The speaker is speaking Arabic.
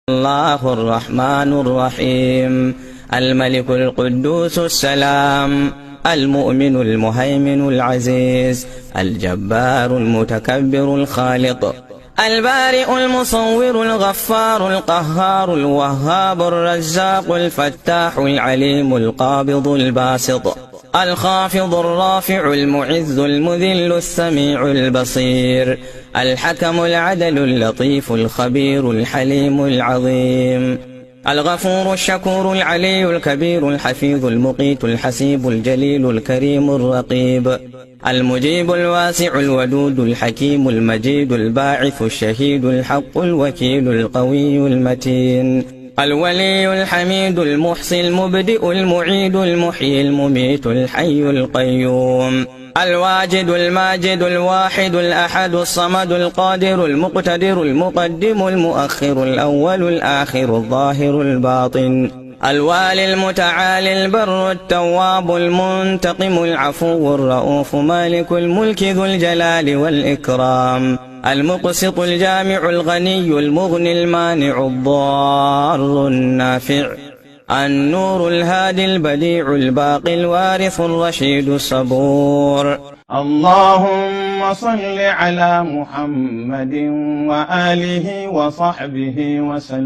الله الرحمن الرحيم الملك القدوس السلام المؤمن المهيمن العزيز الجبار المتكبر الخالق البارئ المصور الغفار القهار الوهاب الرزاق الفتاح العليم القابض الباسط الخافض الرافع المعز المذل السميع البصير الحكم العدل اللطيف الخبير الحليم العظيم الغفور الشكور العلي الكبير الحفيظ المقيت الحسيب الجليل الكريم الرقيب المجيب الواسع الودود الحكيم المجيد الباعث الشهيد الحق الوكيل القوي المتين الولي الحميد المحصي المبدئ المعيد المحيي المميت الحي القيوم الواجد الماجد الواحد الأحد الصمد القادر المقتدر المقدم المؤخر الأول الآخر الظاهر الباطن الوالي المتعالي البر التواب المنتقم العفو الرؤوف مالك الملك ذو الجلال والإكرام المقسط الجامع الغني المغني المانع الضار النافع النور الهادي البديع الباقي الوارث الرشيد الصبور. اللهم صل على محمد وآله وصحبه وسلم.